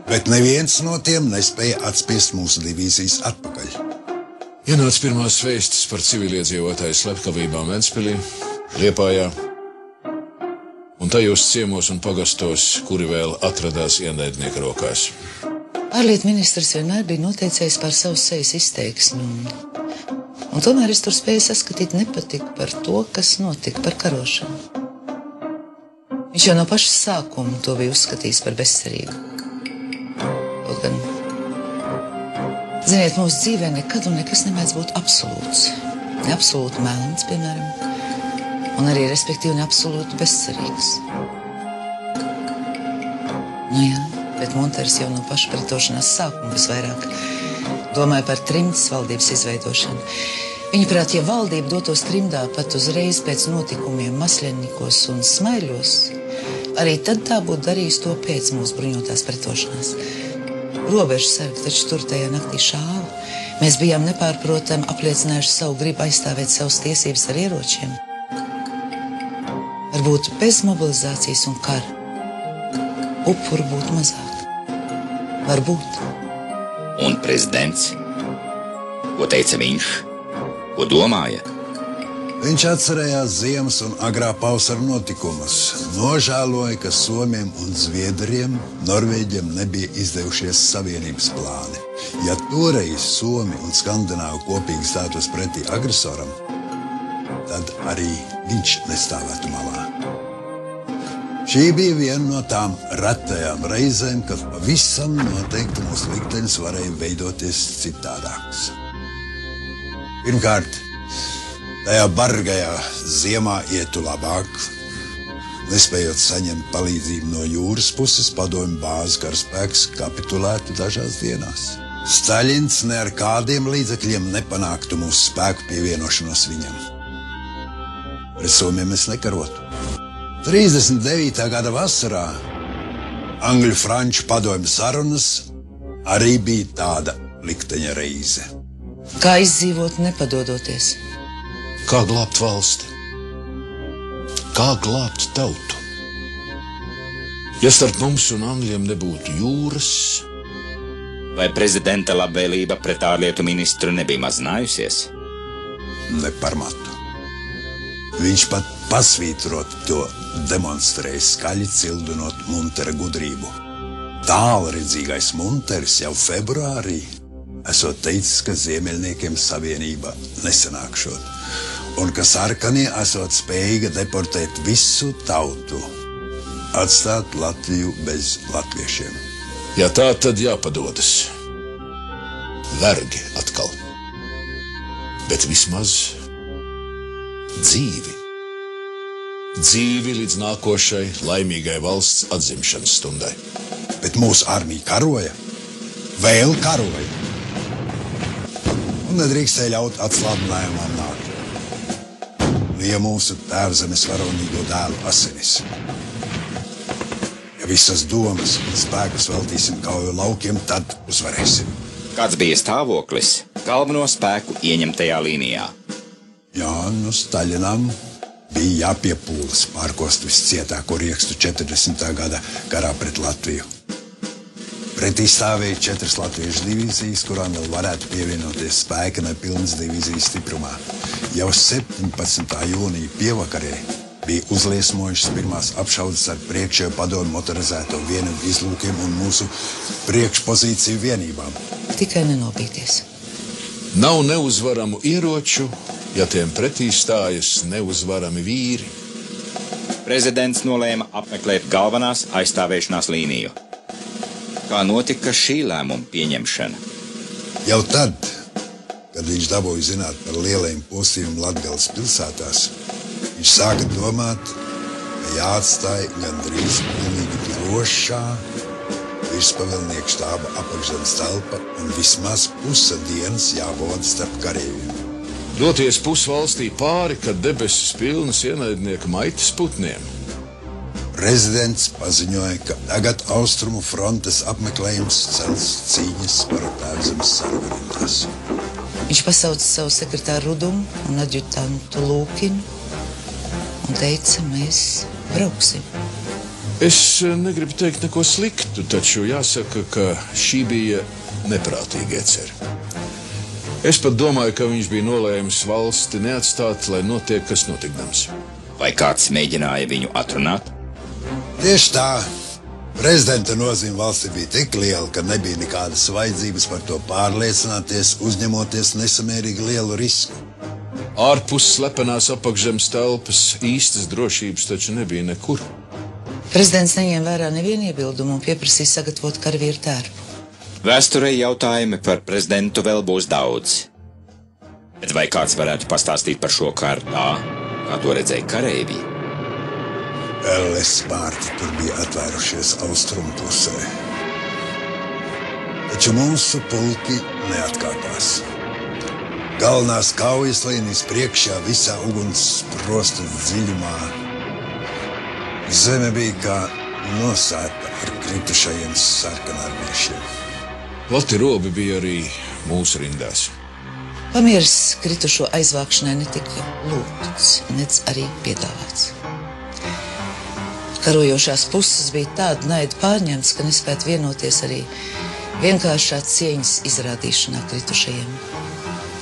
bet neviens no tiem nespēja atspiest mūsu divīzijas atpakaļ.
Ienāca pirmās vēstis par civiliedzīvotāju slepkavībām Ventspilī, Liepājā un tajos ciemos un pagastos, kuri vēl atradās ienaidnieku rokās.
Ārlietu ministrs vienmēr bija noteicējis par savu sejas izteiksmi, un tomēr es tur spēju saskatīt nepatiku par to, kas notika, par karošanu. Viņš jau no paša sākuma to bija uzskatījis par bezcerīgu. Kaut gan, ziniet, mūsu dzīvē nekad un nekas nemēdz būt absolūts. Ne absolūti melns, piemēram, un arī, respektīvi, ne absolūti bezcerīgs. Nu jā, bet Munters jau no paša pretošanās sākuma visvairāk domāja par trimdas valdības izveidošanu. Viņaprāt, ja valdība dotos trimdā pat uzreiz pēc notikumiem Masļenikos un Smaiļos, arī tad tā būtu darījis to pēc mūsu bruņotās pretošanās. Robežu sargi taču tur tajā naktī šāva. Mēs bijām nepārprotami apliecinājuši savu gribu aizstāvēt savas tiesības ar ieročiem. Varbūt bez mobilizācijas un kara upuru būtu mazāk. Varbūt.
Un prezidents? Ko teica viņš? Ko domāja?
Viņš atcerējās ziemas un agrā pavasara notikumus, nožēloja, ka Somiem un Zviedriem, Norvēģiem nebija izdevušies savienības plāni. Ja toreiz Somi un Skandināvi kopīgi stātos pretī agresoram, tad arī viņš nestāvētu malā. Šī bija viena no tām retajām reizēm, kad pavisam noteikti mūsu liktenis varēja veidoties citādāks. Pirmkārt, tajā bargajā ziemā ietu labāk, nespējot saņemt palīdzību no jūras puses, padomju bāzu karaspēks kapitulētu dažās dienās. Staļins ne ar kādiem līdzekļiem nepanāktu mūsu spēku pievienošanos viņam. Pret Somiem mēs nekarotu. 39. gada vasarā Angļu-Franču padomju sarunas arī bija tāda likteņa reize.
Kā izdzīvot nepadodoties?
Kā glābt valsti? Kā glābt tautu? Ja starp mums un Angļiem nebūtu jūras...
Vai prezidenta labvēlība pret ārlietu ministru nebija mazinājusies?
Ne par matu. Viņš pat pasvītrot to demonstrēja skaļi cildinot Muntera gudrību. Tālredzīgais Munteris jau februārī esot teicis, ka ziemeļniekiem savienība nesanākšot, un ka sarkanie esot spējīga deportēt visu tautu, atstāt Latviju bez latviešiem.
Ja tā, tad jāpadodas. Vergi atkal. Bet vismaz dzīvi. Dzīvi līdz nākošai laimīgai valsts atzimšanas stundai.
Bet mūsu armija karoja, vēl karoja. Un nedrīkstēja ļaut atslābinājumam nākt. Ja mūsu tēvzemes varonīgo dēlu asinis. Ja visas domas un spēkus veltīsim kauju laukiem, tad uzvarēsim.
Kāds bija stāvoklis galveno spēku ieņemtajā līnijā?
Jā, Staļinam bija jāpiepūlas pārkost viscietāko riekstu 40. gada karā pret Latviju. Pretī stāvēja 4 latviešu divīzijas, kurām vēl varētu pievienoties spēka nepilnas divīzijas stiprumā. Jau 17. jūnija pievakarē bija uzliesmojušas pirmās apšaudes ar priekšējo padomu motorizēto vienību izlūkiem un mūsu priekšpozīciju vienībām.
Tikai nenobīties.
Nav neuzvaramu ieroču, ja tiem pretī stājas neuzvarami vīri.
Prezidents nolēma apmeklēt galvenās aizstāvēšanās līniju. Kā notika šī lēmuma pieņemšana?
Jau tad, kad viņš dabūja zināt par lielajiem postījumiem Latgales pilsētās, viņš sāka domāt, ka jāatstāja gandrīz pilnīgi drošā virspavēlnieku štāba apakšzemes telpa un vismaz puse dienas jāvada starp kareiviem.
Doties pusvalstī pāri, kad debesis pilnas ienaidnieku maitas putniem.
Prezidents paziņoja, ka tagad austrumu frontes apmeklējums cels cīņas par tēvzemes sarvarindās.
Viņš pasauca savu sekretāru Rudumu un adjutantu Lūkinu un teica, mēs brauksim.
Es negribu teikt neko sliktu, taču jāsaka, ka šī bija neprātīga iecerē. Es pat domāju, ka viņš bija nolēmis valsti neatstāt, lai notiek, kas notikdams.
Vai kāds mēģināja viņu atrunāt?
Tieši tā. Prezidenta nozīme valstī bija tik liela, ka nebija nekādas vajadzības par to pārliecināties, uzņemoties nesamērīgi lielu risku.
Ārpus slepenās apakšzemes telpas īstas drošības taču nebija nekur.
Prezidents neņēma vērā nevienu iebildumu un pieprasīja sagatavot karavīru tērpu.
Vēsturē jautājumi par prezidentu vēl būs daudz. Bet vai kāds varētu pastāstīt par šo karu tā, kā to redzēja kareivji?
LS pārti tur bija atvērušies austrumu pusē. Taču mūsu pulki neatkāpās. Galvenās kaujas līnijas priekšā visā uguns sprosta dziļumā. Zeme bija kā nosēta ar kritušajiem sarkanarmiešiem.
Plati robi bija arī mūsu rindās.
Pamieris kritušo aizvākšanai netika lūgts, nec arī piedāvāts. Karojošās puses bija tāda naida pārņemts, ka nespētu vienoties arī vienkāršā cieņas izrādīšanā kritušajiem.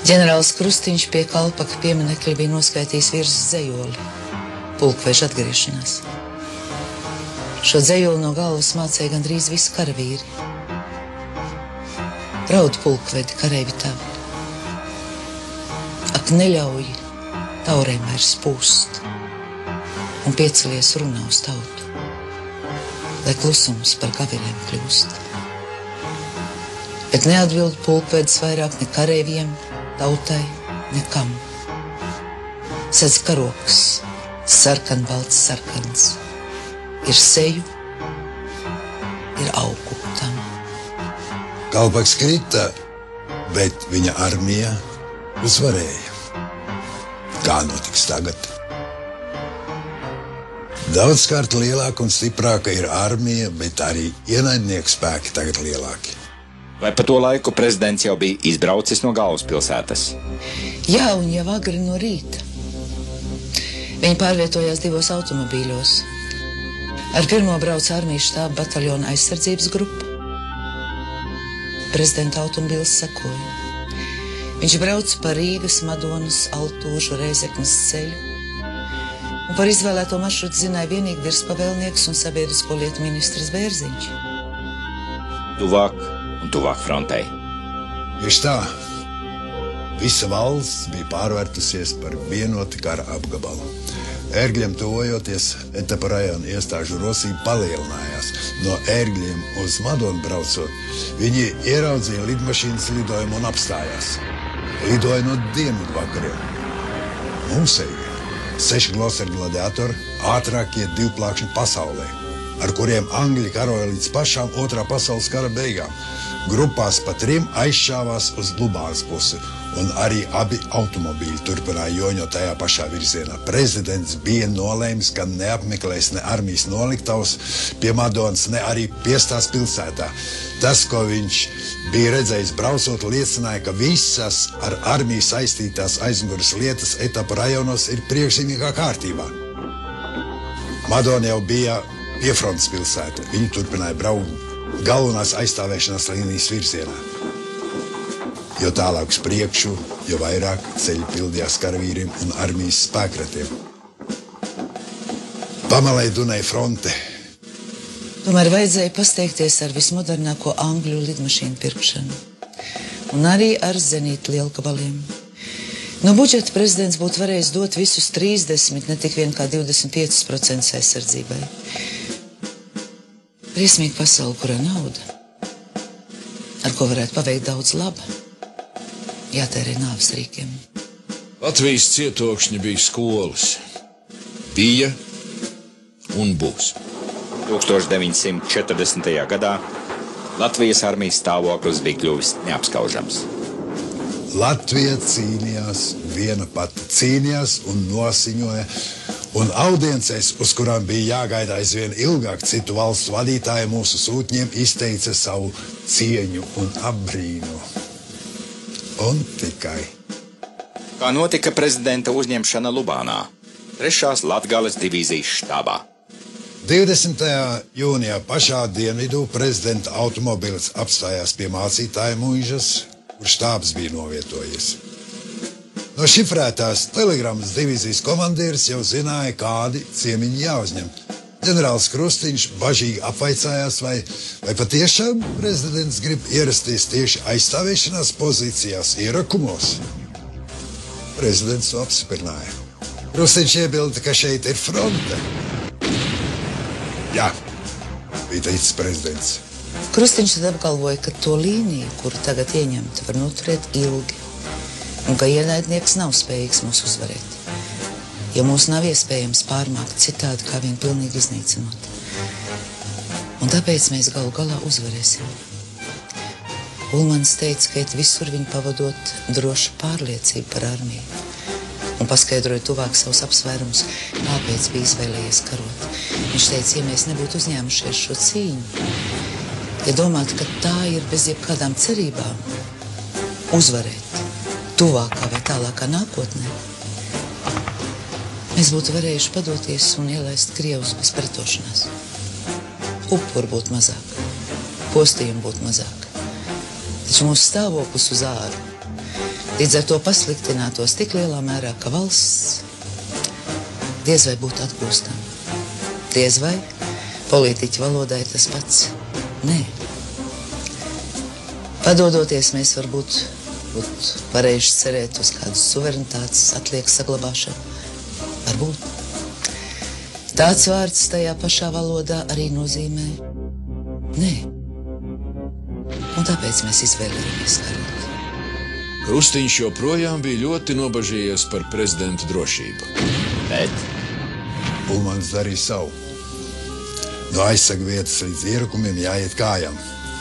Ģenerālis Krustiņš pie Kalpaka pieminekļa bija noskaitījis virs dzejoli – pulkveža atgriešanās. Šo dzejoli no galvas mācēja gandrīz visi karavīri. Raud pulkvedi, kareivi tavi. Ak, neļauj taurēm vairs pūst un piecelies runā uz tautu, lai klusums par gavilēm kļūst. Bet neatbild pulkvedis vairāk ne kareiviem, tautai, nekam. Sedz karoks, sarkanbalts sarkans, ir seju, ir augu tam.
Kalpaks krita, bet viņa armija uzvarēja. Kā notiks tagad? Daudzkārt lielāka un stiprāka ir armija, bet arī ienaidnieku spēki tagad lielāki.
Vai pa to laiku prezidents jau bija izbraucis no galvaspilsētas?
Jā, un jau agri no rīta. Viņi pārvietojās 2 automobīļos. Ar pirmo brauc armijas štāba bataljona aizsardzības grupa. Prezidenta automobīls sekoja. Viņš brauc pa Rīgas, Madonas, Altūžu, Reizeknes ceļu. Un par izvēlēto maršrutu zināja vienīgi virspavēlnieks un sabiedrisko lietu ministrs Bērziņš.
Tuvāk un tuvāk frontei.
Tieši tā. Visa valsts bija pārvērtusies par vienoti kara apgabalu. Ērgļiem tuvojoties, etapa rajona iestāžu rosība palielinājās. No Ērgļiem uz Madonu braucot, viņi ieraudzīja lidmašīnas lidojumu un apstājās. Lidoja no dienvidu vakariem. Mūsējie 6 Gloster gladiatori, ātrākie divplākšņi pasaulē, ar kuriem Angļi karoja līdz pašām otrā pasaules kara beigām. Grupās pa 3 aizšāvās uz Lubānas pusi, un arī abi automobīļi turpināja joņot tajā pašā virzienā. Prezidents bija nolēmis, ka neapmeklēs ne armijas noliktavas pie Madonas, ne arī Piestās pilsētā. Tas, ko viņš bija redzējis braucot, liecināja, ka visas ar armiju saistītās aizmugures lietas etapa rajonos ir priekšzīmīgā kārtībā. Madona jau bija piefrontes pilsēta. Viņi turpināja braukt galvenās aizstāvēšanās līnijas virzienā. Jo tālāk uz priekšu, jo vairāk ceļi pildījās karavīriem un armijas spēkratiem. Pamalē Dunaj fronte.
Tomēr vajadzēja pasteikties ar vismodernāko angļu lidmašīnu pirkšanu. Un arī ar zenītu lielgabaliem. No budžeta prezidents būtu varējis dot visus 30, ne tik vien kā 25% aizsardzībai. Briesmīga pasaule, kurā nauda, ar ko varētu paveikt daudz laba, jātērē nāves rīkiem.
Latvijas cietokšņi bija skolas. Bija un būs.
1940. gadā Latvijas armijas stāvoklis bija kļuvis neapskaužams.
Latvija cīnījās, viena pati cīnījās un nosiņoja, un audiencēs, uz kurām bija jāgaida aizvien ilgāk, citu valstu vadītāji mūsu sūtņiem izteica savu cieņu un apbrīnu. Un tikai.
Kā notika prezidenta uzņemšana Lubānā, 3. Latgales divīzijas štābā.
20. jūnijā pašā dienvidū prezidenta automobilis apstājās pie mācītāja mūžas, kur štābs bija novietojies. No šifrētās telegrammas divīzijas komandieris jau zināja, kādi ciemiņi jāuzņem. Ģenerālis Krustiņš bažīgi apvaicājās, vai patiešām prezidents grib ierasties tieši aizstāvēšanās pozīcijās ierakumos. Prezidents to apstiprināja. Krustiņš iebilda, ka šeit ir fronte. Jā, bija teicis prezidents.
Krustiņš tad apgalvoja, ka to līniju, kuru tagad ieņemt, var noturēt ilgi, un ka ienaidnieks nav spējīgs mūs uzvarēt, jo mūs nav iespējams pārmākt citādi, kā viņu pilnīgi iznīcinot. Un tāpēc mēs galu galā uzvarēsim. Ulmans teica, ka iet visur viņu pavadot droša pārliecība par armiju, un paskaidroja tuvāk savus apsvērumus, kāpēc bija izvēlējies karot. Viņš teica, ja mēs nebūtu uzņēmušies šo cīņu, ja domātu, ka tā ir bez jebkādām cerībām uzvarēt tuvākā vai tālākā nākotnē, mēs būtu varējuši padoties un ielaist Krievus bez pretošanās. Upuru būtu mazāk, postījumu būtu mazāk, taču mūsu stāvoklis uz āru līdz ar to pasliktinātos tik lielā mērā, ka valsts diez vai būtu atgūstama. Diez vai politiķu valodā ir tas pats. Nē. Padodoties, mēs varbūt būtu varējuši cerēt uz kādu suverenitātes atliekas saglabāšanu. Varbūt. Tāds vārds tajā pašā valodā arī nozīmē nē. Un tāpēc mēs izvēlējāmies karot.
Krustiņš joprojām bija ļoti nobažījies par prezidenta drošību.
Bet
Ulmans darīja savu. No aizsargu vietas līdz ierakumiem jāiet kājām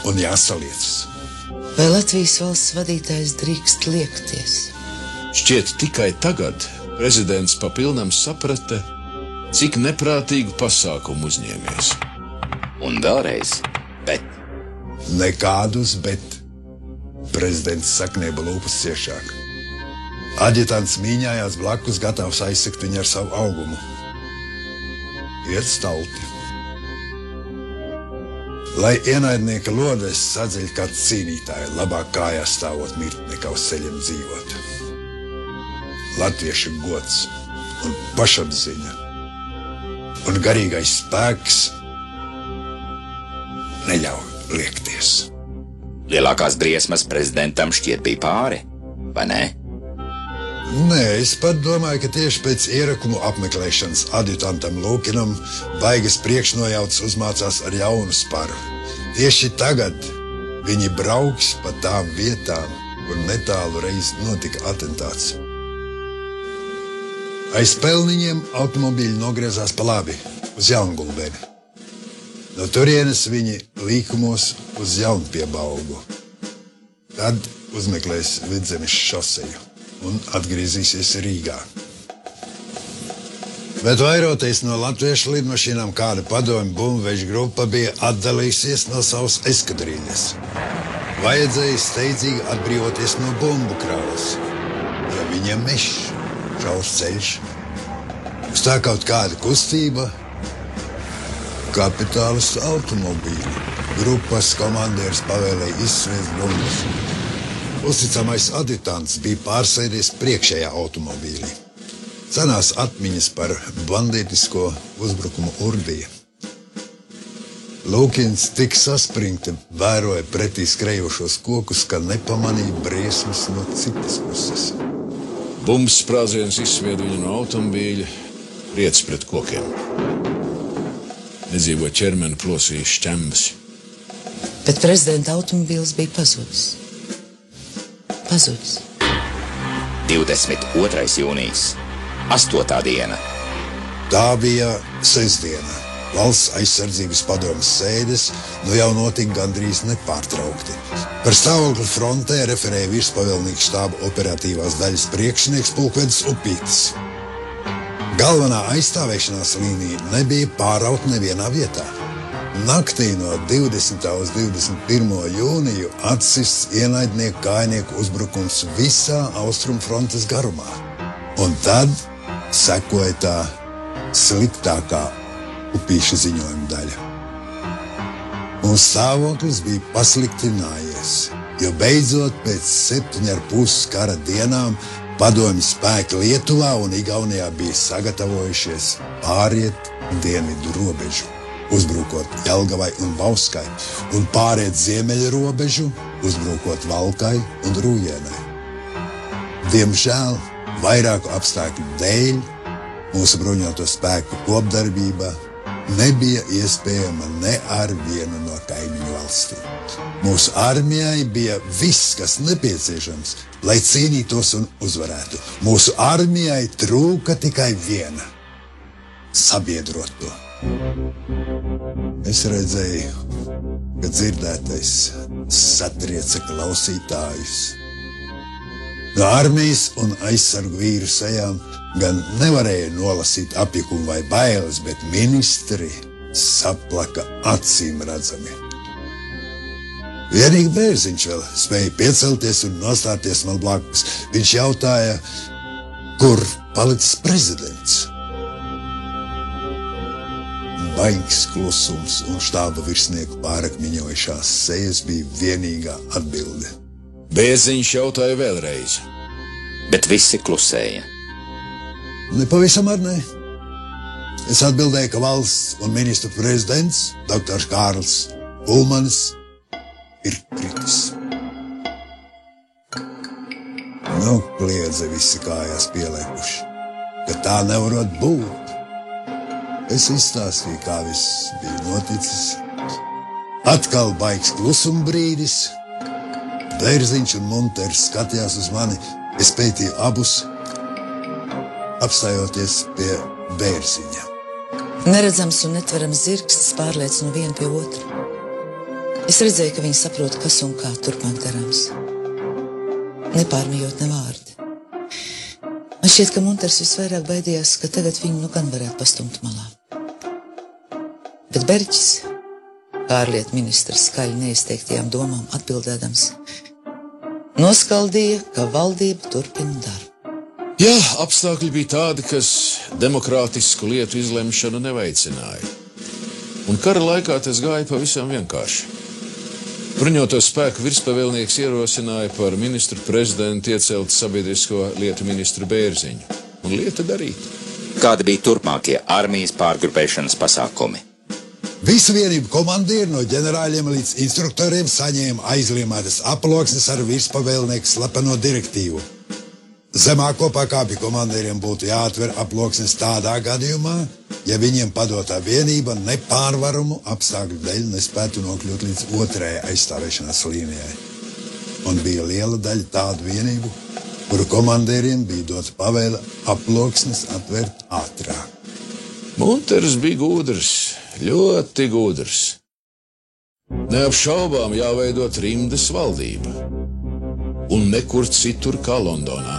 un jāsaliecas.
Vai Latvijas valsts vadītājs drīkst liekties?
Šķiet, tikai tagad prezidents papilnam saprata, cik neprātīgu pasākumu uzņēmies.
un vēlreiz, bet.
Nekādus bet. Prezidents saknieba lūpas ciešāk. Aģitants mīņājās blakus, gatavs aizsekt viņu ar savu augumu. Iet stalti. Lai ienaidnieka lodes sadzeļ kāds cīnītāji, labāk kājās stāvot mirt nekā uz ceļiem dzīvot. Latviešu gods un pašapziņa un garīgais spēks neļauj liekties.
Lielākās briesmas prezidentam šķiet bija pāri, vai ne?
Nē, es pat domāju, ka tieši pēc ierakumu apmeklēšanas adjutantam Lūkinam baigas priekšnojauts uzmācās ar jaunu sparu. Tieši tagad viņi brauks pa tām vietām, kur netālu reiz notika atentāts. Aiz pelniņiem automobīļi nogriezās pa labi uz Jaungulbeni. No turienes viņi līkumos uz Jaunpiebaugu. Tad uzmeklēs Vidzemes šoseju un atgriezīsies Rīgā. Bet vairoties no latviešu lidmašīnām kāda padomju bumbuveža grupa bija atdalījusies no savas eskadrīļas. Vajadzēja steidzīgi atbrīvoties no bumbu kravas, jo viņiem mežs, šaurs ceļš. Uz tā kaut kāda kustība, kapitālistu automobīļi. Grupas komandieris pavēlēja izsviest bumbas. Uzticamais adjutants bija pārsēdies priekšējā automobīlī. Cenās atmiņas par bandītisko uzbrukumu Urbija. Lūkins tik saspringti vēroja pretī skrejošos kokus, ka nepamanīja briesmas no citas puses.
Bumbas sprādziens izsvieda viņu no automobīļa, riec pret kokiem. Nedzīvo ķermeni plosīja šķembas.
Bet prezidenta automobīls bija pazudis. Pazudis.
22. jūnijas, 8. diena.
Tā bija sestdiena. Valsts aizsardzības padomes sēdes jau notika gandrīz nepārtraukti. Par stāvokli frontē referēja virspavēlnieka štāba operatīvās daļas priekšnieks pulkvedis Upītis. Galvenā aizstāvēšanās līnija nebija pāraut nevienā vietā. Naktī no 20. uz 21. jūniju atsists ienaidnieku kājnieku uzbrukums visā austrumfrontes garumā. Un tad sekoja tā sliktākā Upīša ziņojuma daļa. Mūsu stāvoklis bija pasliktinājies, jo beidzot pēc 7,5 kara dienām padomju spēki Lietuvā un Igaunijā bija sagatavojušies pāriet dienvidu robežu, uzbrukot Jelgavai un Bauskai, un pāriet ziemeļu robežu, uzbrukot Valkai un Rūjienai. Diemžēl vairāku apstākļu dēļ mūsu bruņoto spēku kopdarbība nebija iespējama ne ar vienu no kaimiņu valstīm. Mūsu armijai bija viss, kas nepieciešams, lai cīnītos un uzvarētu. Mūsu armijai trūka tikai viena – sabiedroto. Es redzēju, ka dzirdētais satrieca klausītājus. No armijas un aizsargu vīru sejām gan nevarēja nolasīt apjukumu vai bailes, bet ministri saplaka acīm redzami. Vienīgi Bērziņš vēl spēja piecelties un nostāties man blakus. Viņš jautāja, kur palicis prezidents. Baigs klusums un štāba virsnieku pārakmiņojušās sejas bija vienīgā atbilde.
Bērziņš jautāja vēlreiz.
Bet visi klusēja.
Nepavisam ar ne. Es atbildēju, ka valsts un ministru prezidents, doktors Kārls Ulmanis, ir kritis. Kliedza visi kājās pieliekuši, ka tā nevarot būt. Es izstāstīju, kā viss bija noticis. Atkal baigs klusuma brīdis. Bērziņš un Munters skatījās uz mani. Es pētīju abus, apstājoties pie Bērziņa.
Neredzams un netverams zirgstis pārliec no viena pie otra. Es redzēju, ka viņi saprot, kas un kā turpmāk darāms. Nepārmijot ne vārdi. Man šķiet, ka Munters visvairāk baidījās, ka tagad viņu nu gan varētu pastumt malā. Bet Berģis, ārlietu ministrs, skaļi neizteiktajām domām atbildēdams, noskaldīja, ka valdība turpina darbu.
Jā, apstākļi bija tādi, kas demokrātisku lietu izlemšanu neveicināja. Un kara laikā tas gāja pavisam vienkārši. Bruņoto spēku virspavēlnieks ierosināja par ministru prezidentu iecelt sabiedrisko lietu ministru Bērziņu. Un lieta darīta.
Kādi bija turpmākie armijas pārgrupēšanas pasākumi?
Visu vienību komandieri no ģenerāļiem līdz instruktoriem saņēma aizliemētas aploksnes ar virspavēlnieku slepeno direktīvu. Zemāko pakāpju komandieriem būtu jāatver aploksnes tādā gadījumā, ja viņiem padotā vienība nepārvaramu apstākļu dēļ nespētu nokļūt līdz otrajai aizstāvēšanās līnijai. Un bija liela daļa tādu vienību, kuru komandieriem bija dota pavēle aploksnes atvērt ātrāk.
Munters bija gudrs, ļoti gudrs. Neapšaubām jāveido trimdas valdība. Un nekur citur kā Londonā.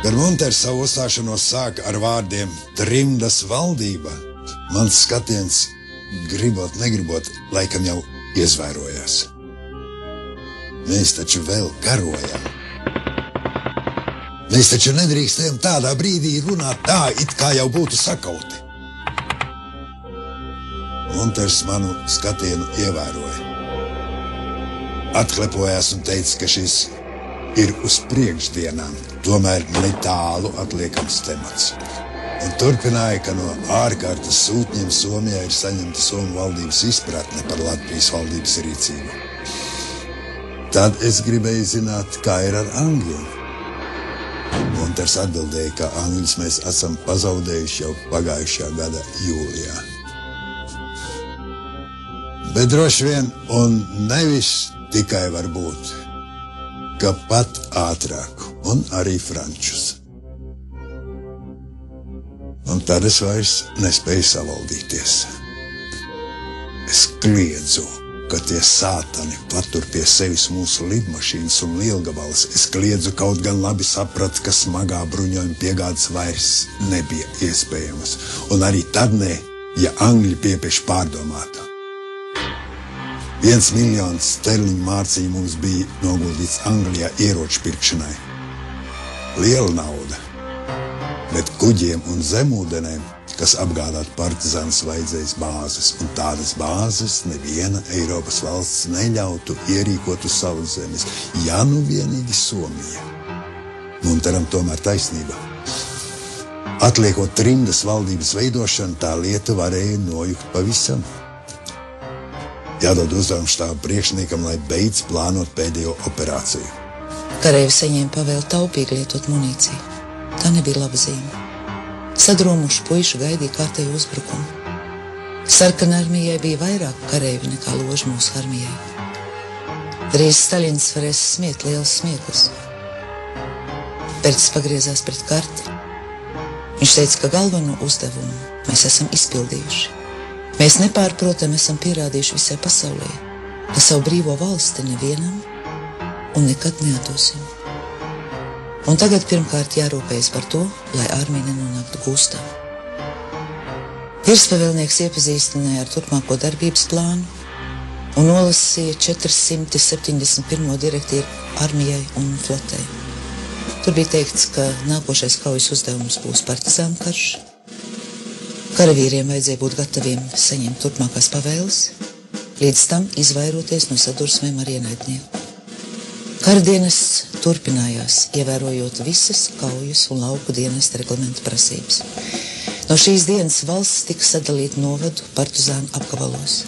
Kad Munters savu uzstāšanos sāka ar vārdiem trimdas valdība, mans skatiens, gribot, negribot, laikam jau iezvairojās. Mēs taču vēl karojam. Mēs taču nedrīkstējam tādā brīdī runāt tā, it kā jau būtu sakauti. Munters manu skatienu ievēroja. Atklepojās un teica, ka šis ir uz priekšdienām, tomēr netālu atliekams temats. Un turpināja, ka no ārkārtas sūtņiem Somijā ir saņemta Somu valdības izpratne par Latvijas valdības rīcību. Tad es gribēju zināt, kā ir ar Angļiem. Munters atbildēja, ka Angļus mēs esam pazaudējuši jau pagājušā gada jūlijā. Bet droši vien, un nevis tikai var būt, ka pat ātrāk, un arī frančus. Un tad es vairs nespēju savaldīties. Es kliedzu, ka tie sātani patur pie sevis mūsu lidmašīnas un lielgabalas. Es kliedzu, kaut gan labi sapratu, ka smagā bruņojuma piegādes vairs nebija iespējamas. Un arī tad ne, ja Angļi piepieši pārdomātu. 1 miljons sterliņu mārciņu mums bija noguldīts Anglijā ieroču pirkšanai. Liela nauda, bet kuģiem un zemūdenēm, kas apgādāt partizānus, vajadzēs bāzes, un tādas bāzes neviena Eiropas valsts neļautu ierīkot uz savas zemes, ja nu vienīgi Somija. Munteram tomēr taisnība. Atliekot trimdas valdības veidošanu, tā lieta varēja nojukt pavisam. Jādod uzdevumu štāba priekšniekam, lai beidz plānot pēdējo operāciju.
Kareivi saņēma pavēli taupīgi lietot munīciju. Tā nebija laba zīme. Sadromuši puiši gaidīja kārtēju uzbrukumu. Sarkanai armijai bija vairāk kareivi nekā loži mūsu armijai. Drīz Staļins varēs smiet liels smieklus. Pērcis pagriezās pret karti. Viņš teica, ka galveno uzdevumu mēs esam izpildījuši. Mēs nepārprotam esam pierādījuši visai pasaulē, ka savu brīvo valsti nevienam un nekad neatdosim. Un tagad pirmkārt jārūpējas par to, lai armija nenonāktu gūstā. Virspavēlnieks iepazīstināja ar turpmāko darbības plānu un nolasīja 471. direktīvu armijai un flotei. Tur bija teikts, ka nākošais kaujas uzdevums būs partizānu karš. Karavīriem vajadzēja būt gataviem saņemt turpmākās pavēles, līdz tam izvairoties no sadursmēm ar ienaidnieku. Karadienests turpinājās, ievērojot visas kaujas un lauku dienesta reglamenta prasības. No šīs dienas valsts tika sadalīta novadu partizānu apgabalos.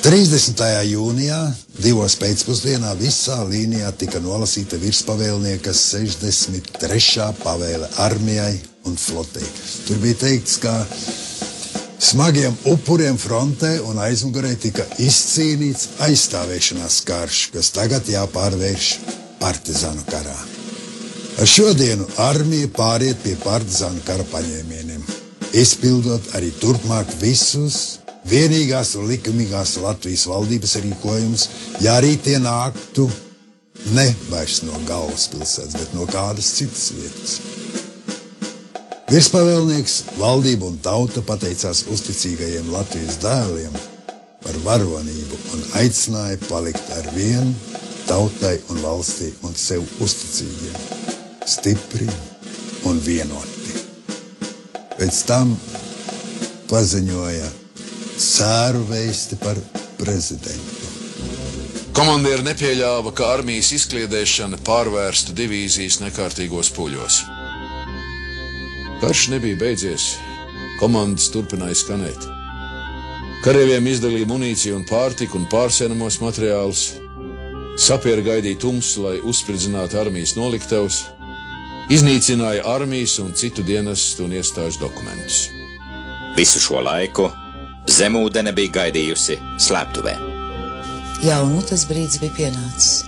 30. jūnijā 2. pēcpusdienā visā līnijā tika nolasīta virspavēlnieka 63. pavēle armijai un flotei. Tur bija teikts, ka smagiem upuriem frontē un aizmugurē tika izcīnīts aizstāvēšanās karš, kas tagad jāpārvērš partizānu karā. Ar šodienu armija pāriet pie partizānu kara paņēmieniem, izpildot arī turpmāk visus vienīgās un likumīgās Latvijas valdības rīkojumus, ja arī tie nāktu ne vairs no galvaspilsētas, bet no kādas citas vietas. Virspavēlnieks, valdība un tauta pateicās uzticīgajiem Latvijas dēliem par varonību un aicināja palikt ar vienu tautai un valstī un sev uzticīgiem, stipri un vienoti. Pēc tam paziņoja sēru vēsti par prezidentu.
Komandieri nepieļāva, ka armijas izkliedēšana pārvērstu divīzijas nekārtīgos puļos. Karš nebija beidzies, Komandas turpināja skanēt. Kareiviem izdalīja munīciju un pārtiku un pārsēnamos materiālus. Sapieri gaidīja tumsu, lai uzspridzinātu armijas noliktavas. Iznīcināja armijas un citu dienestu un iestāžu dokumentus.
Visu šo laiku Zemūdene bija gaidījusi slēptuvē.
Jā, un nu tas brīdis bija pienācis.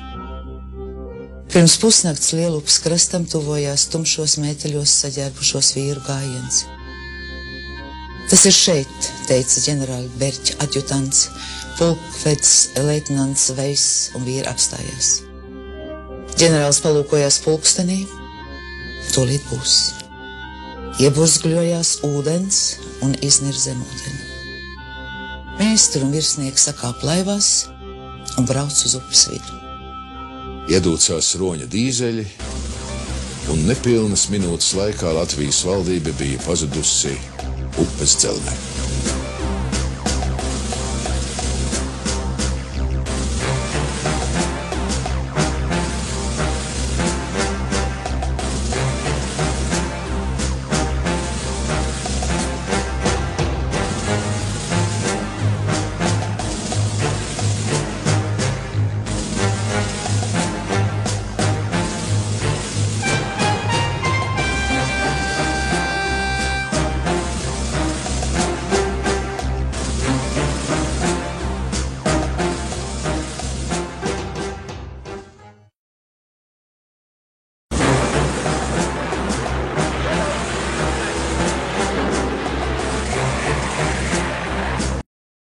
Pirms pusnakts Lielupas krastam tuvojās tumšos mēteļos saģērbušos vīru gājiens. Tas ir šeit, teica ģenerāļa Berķa adjutants, pulkvedis leitnants Veiss un vīri apstājās. Ģenerālis palūkojās pulkstenī, tūlīt būs. Ieburzgļojās ūdens un iznir Zemūdeni. Mēsturi un virsnieki sakāp laivās un brauc uz upes vidu.
Iedūcās roņa dīzeļi, un nepilnas minūtes laikā Latvijas valdība bija pazudusi upes dzelmē.